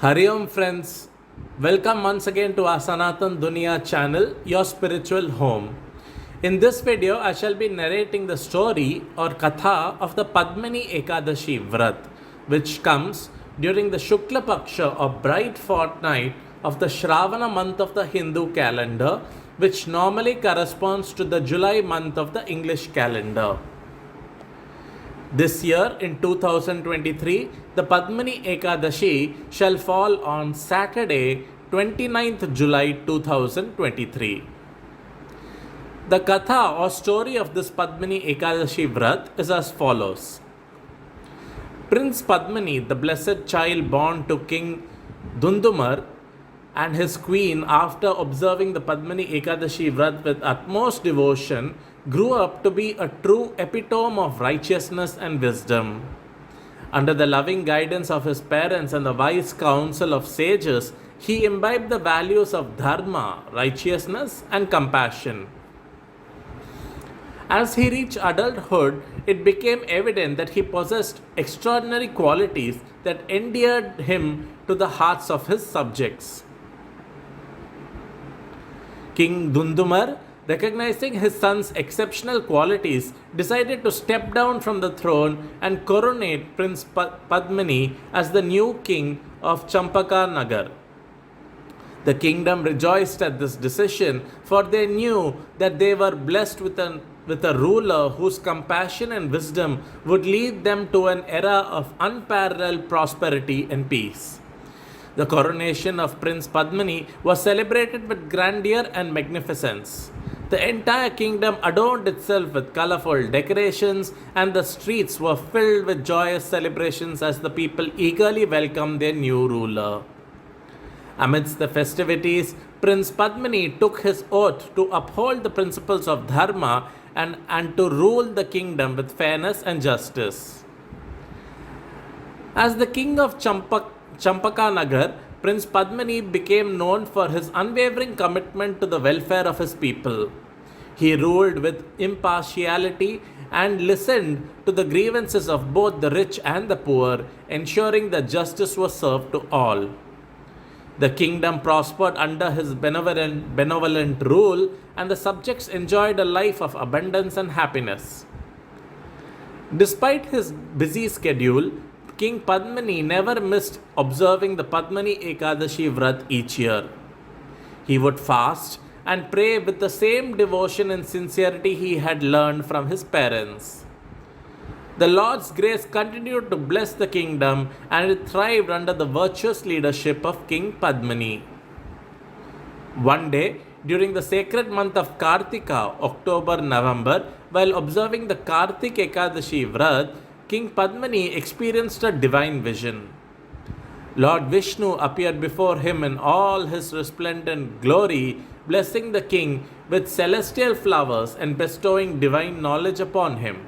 Hari Om friends, welcome once again to our Sanatan Duniya Channel, your spiritual home. In this video, I shall be narrating the story or Katha of the Padmini Ekadashi Vrat, which comes during the Shukla Paksha or bright fortnight of the Shravana month of the Hindu calendar, which normally corresponds to the July month of the English calendar. This year, in 2023, the Padmini Ekadashi shall fall on Saturday, 29th July 2023. The Katha or story of this Padmini Ekadashi Vrat is as follows. Prince Padmini, the blessed child born to King Dundumar and his queen after observing the Padmini Ekadashi Vrat with utmost devotion, grew up to be a true epitome of righteousness and wisdom. Under the loving guidance of his parents and the wise counsel of sages, he imbibed the values of dharma, righteousness, and compassion. As he reached adulthood, it became evident that he possessed extraordinary qualities that endeared him to the hearts of his subjects. King Dundumar, recognizing his son's exceptional qualities, decided to step down from the throne and coronate Prince Padmini as the new king of Champaka-nagar. The kingdom rejoiced at this decision, for they knew that they were blessed with a ruler whose compassion and wisdom would lead them to an era of unparalleled prosperity and peace. The coronation of Prince Padmini was celebrated with grandeur and magnificence. The entire kingdom adorned itself with colorful decorations, and the streets were filled with joyous celebrations as the people eagerly welcomed their new ruler. Amidst the festivities, Prince Padmini took his oath to uphold the principles of dharma and to rule the kingdom with fairness and justice. As the king of Champaka-nagar, Prince Padmini became known for his unwavering commitment to the welfare of his people. He ruled with impartiality and listened to the grievances of both the rich and the poor, ensuring that justice was served to all. The kingdom prospered under his benevolent rule, and the subjects enjoyed a life of abundance and happiness. Despite his busy schedule, King Padmini never missed observing the Padmini Ekadashi Vrat each year. He would fast and pray with the same devotion and sincerity he had learned from his parents. The Lord's grace continued to bless the kingdom, and it thrived under the virtuous leadership of King Padmini. One day, during the sacred month of Kartika, October-November, while observing the Kartik Ekadashi Vrat, King Padmini experienced a divine vision. Lord Vishnu appeared before him in all his resplendent glory, blessing the king with celestial flowers and bestowing divine knowledge upon him.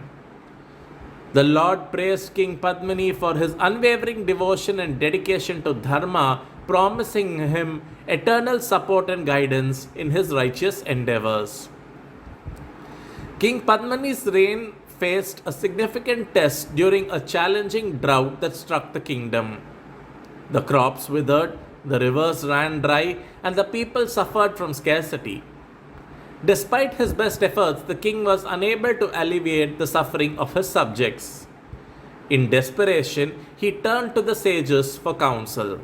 The Lord praised King Padmini for his unwavering devotion and dedication to dharma, promising him eternal support and guidance in his righteous endeavors. King Padmini's reign faced a significant test during a challenging drought that struck the kingdom. The crops withered, the rivers ran dry, and the people suffered from scarcity. Despite his best efforts, the king was unable to alleviate the suffering of his subjects. In desperation, he turned to the sages for counsel.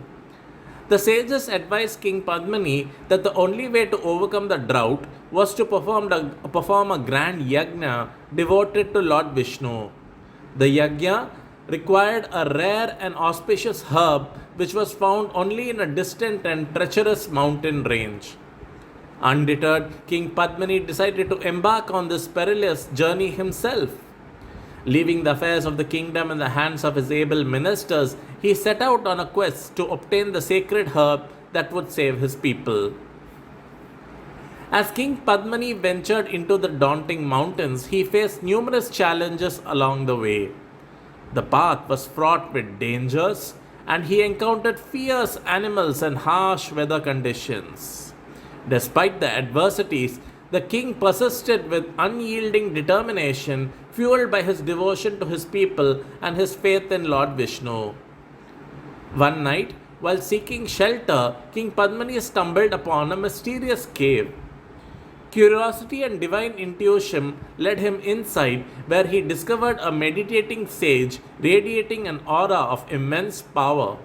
The sages advised King Padmini that the only way to overcome the drought was to perform a grand yajna devoted to Lord Vishnu. The yajna required a rare and auspicious herb which was found only in a distant and treacherous mountain range. Undeterred, King Padmini decided to embark on this perilous journey himself. Leaving the affairs of the kingdom in the hands of his able ministers, he set out on a quest to obtain the sacred herb that would save his people. As King Padmini ventured into the daunting mountains, he faced numerous challenges along the way. The path was fraught with dangers, and he encountered fierce animals and harsh weather conditions. Despite the adversities, the king persisted with unyielding determination, fueled by his devotion to his people and his faith in Lord Vishnu. One night, while seeking shelter, King Padmini stumbled upon a mysterious cave. Curiosity and divine intuition led him inside, where he discovered a meditating sage radiating an aura of immense power.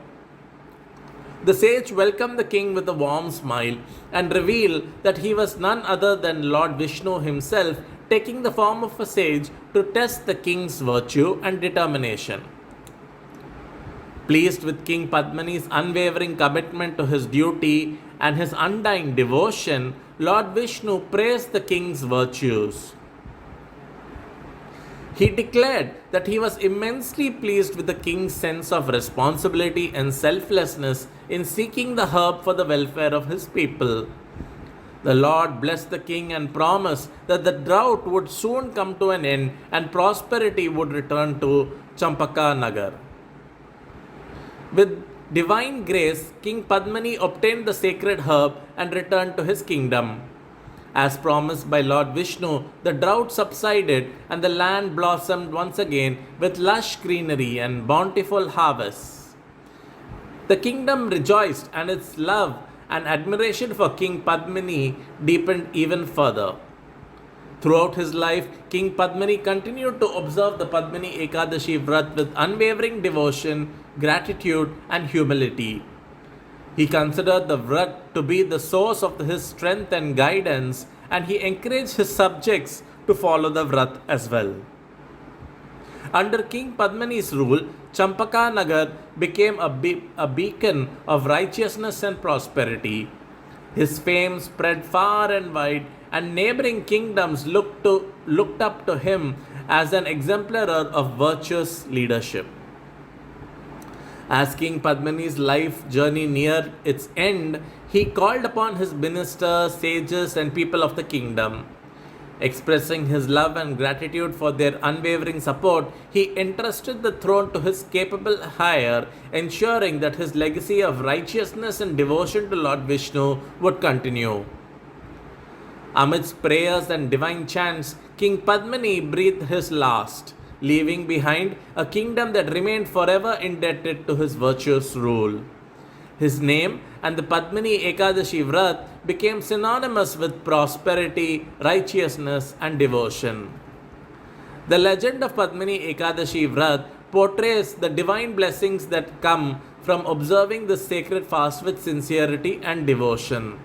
The sage welcomed the king with a warm smile and revealed that he was none other than Lord Vishnu himself, taking the form of a sage to test the king's virtue and determination. Pleased with King Padmini's unwavering commitment to his duty and his undying devotion, Lord Vishnu praised the king's virtues. He declared that he was immensely pleased with the king's sense of responsibility and selflessness in seeking the herb for the welfare of his people. The Lord blessed the king and promised that the drought would soon come to an end and prosperity would return to Champaka Nagar. With divine grace, King Padmini obtained the sacred herb and returned to his kingdom. As promised by Lord Vishnu, the drought subsided and the land blossomed once again with lush greenery and bountiful harvests. The kingdom rejoiced, and its love and admiration for King Padmini deepened even further. Throughout his life, King Padmini continued to observe the Padmini Ekadashi Vrat with unwavering devotion, gratitude, and humility. He considered the Vrat to be the source of his strength and guidance, and he encouraged his subjects to follow the Vrat as well. Under King Padmini's rule, Champaka Nagar became a beacon of righteousness and prosperity. His fame spread far and wide, and neighboring kingdoms looked up to him as an exemplar of virtuous leadership. As King Padmini's life journey neared its end, he called upon his ministers, sages, and people of the kingdom. Expressing his love and gratitude for their unwavering support, he entrusted the throne to his capable heir, ensuring that his legacy of righteousness and devotion to Lord Vishnu would continue. Amidst prayers and divine chants, King Padmini breathed his last, leaving behind a kingdom that remained forever indebted to his virtuous rule. His name and the Padmini Ekadashi Vrat became synonymous with prosperity, righteousness, and devotion. The legend of Padmini Ekadashi Vrat portrays the divine blessings that come from observing this sacred fast with sincerity and devotion.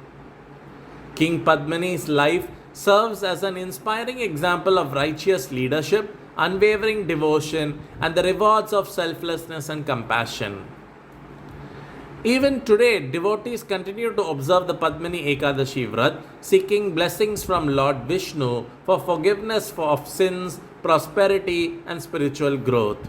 King Padmini's life serves as an inspiring example of righteous leadership, unwavering devotion, and the rewards of selflessness and compassion. Even today, devotees continue to observe the Padmini Ekadashi Vrat, seeking blessings from Lord Vishnu for forgiveness of sins, prosperity, and spiritual growth.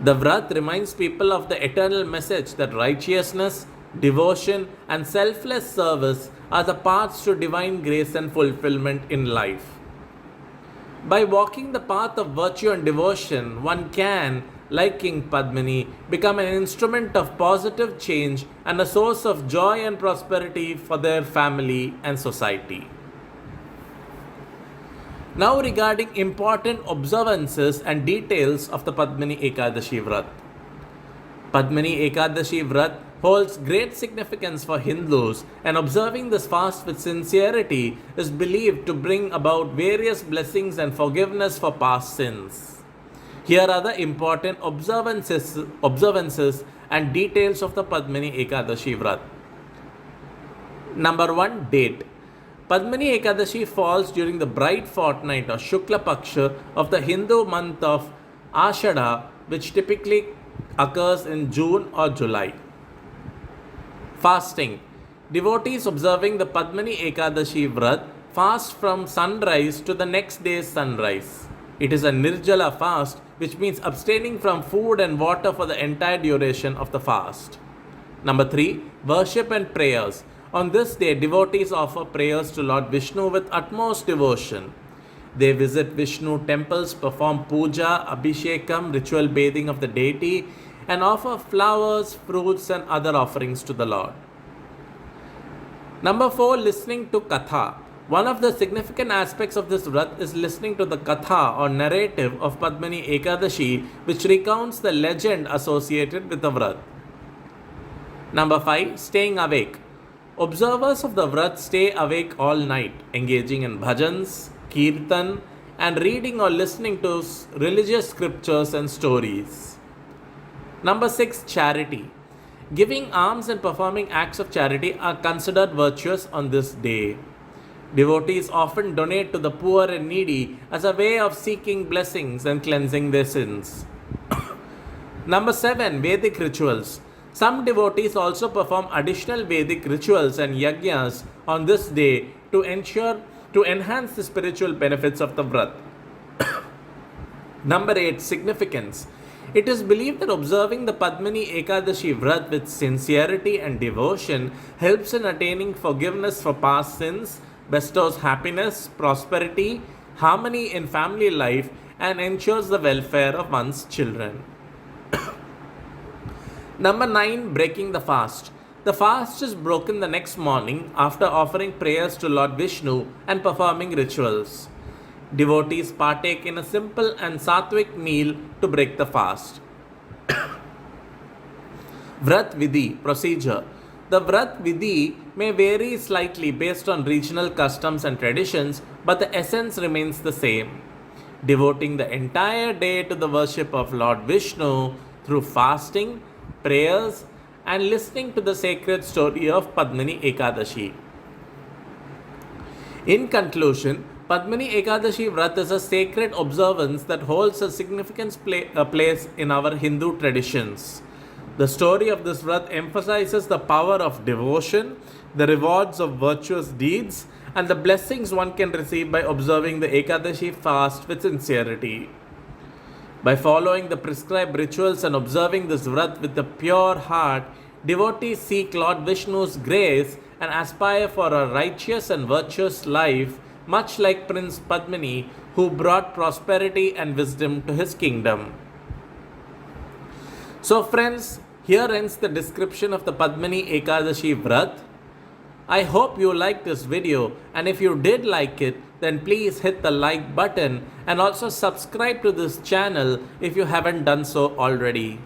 The Vrat reminds people of the eternal message that righteousness, devotion, and selfless service are the paths to divine grace and fulfillment in life. By walking the path of virtue and devotion, one can, like King Padmini, become an instrument of positive change and a source of joy and prosperity for their family and society. Now regarding important observances and details of the Padmini Ekadashi Vrat. Padmini Ekadashi Vrat holds great significance for Hindus, and observing this fast with sincerity is believed to bring about various blessings and forgiveness for past sins. Here are the important observances and details of the Padmini Ekadashi Vrat. Number 1. Date. Padmini Ekadashi falls during the bright fortnight or Shukla Paksha of the Hindu month of Ashada, which typically occurs in June or July. Fasting. Devotees observing the Padmini Ekadashi Vrat fast from sunrise to the next day's sunrise. It is a Nirjala fast, which means abstaining from food and water for the entire duration of the fast. Number 3. Worship and prayers. On this day, devotees offer prayers to Lord Vishnu with utmost devotion. They visit Vishnu temples, perform puja, abhishekam, ritual bathing of the deity, and offer flowers, fruits, and other offerings to the Lord. Number 4. Listening to Katha. One of the significant aspects of this Vrat is listening to the Katha or narrative of Padmini Ekadashi, which recounts the legend associated with the Vrat. Number 5. Staying awake. Observers of the Vrat stay awake all night, engaging in bhajans, kirtan, and reading or listening to religious scriptures and stories. Number 6. Charity. Giving alms and performing acts of charity are considered virtuous on this day. Devotees often donate to the poor and needy as a way of seeking blessings and cleansing their sins. Number 7. Vedic rituals. Some devotees also perform additional Vedic rituals and yajnas on this day to enhance the spiritual benefits of the Vrat. Number 8. Significance. It is believed that observing the Padmini Ekadashi Vrat with sincerity and devotion helps in attaining forgiveness for past sins, bestows happiness, prosperity, harmony in family life, and ensures the welfare of one's children. Number 9. Breaking the fast. The fast is broken the next morning after offering prayers to Lord Vishnu and performing rituals. Devotees partake in a simple and sattvic meal to break the fast. Vrat Vidhi procedure. The Vrat Vidhi may vary slightly based on regional customs and traditions, but the essence remains the same. Devoting the entire day to the worship of Lord Vishnu through fasting, prayers, and listening to the sacred story of Padmini Ekadashi. In conclusion, Padmini Ekadashi Vrat is a sacred observance that holds a significant place in our Hindu traditions. The story of this Vrat emphasizes the power of devotion, the rewards of virtuous deeds, and the blessings one can receive by observing the Ekadashi fast with sincerity. By following the prescribed rituals and observing this Vrat with a pure heart, devotees seek Lord Vishnu's grace and aspire for a righteous and virtuous life, much like Prince Padmini, who brought prosperity and wisdom to his kingdom. So friends, here ends the description of the Padmini Ekadashi Vrat. I hope you liked this video, and if you did like it, then please hit the like button and also subscribe to this channel if you haven't done so already.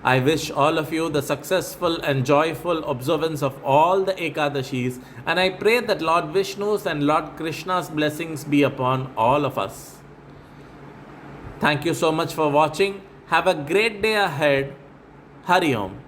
I wish all of you the successful and joyful observance of all the Ekadashis, and I pray that Lord Vishnu's and Lord Krishna's blessings be upon all of us. Thank you so much for watching. Have a great day ahead. Hari Om.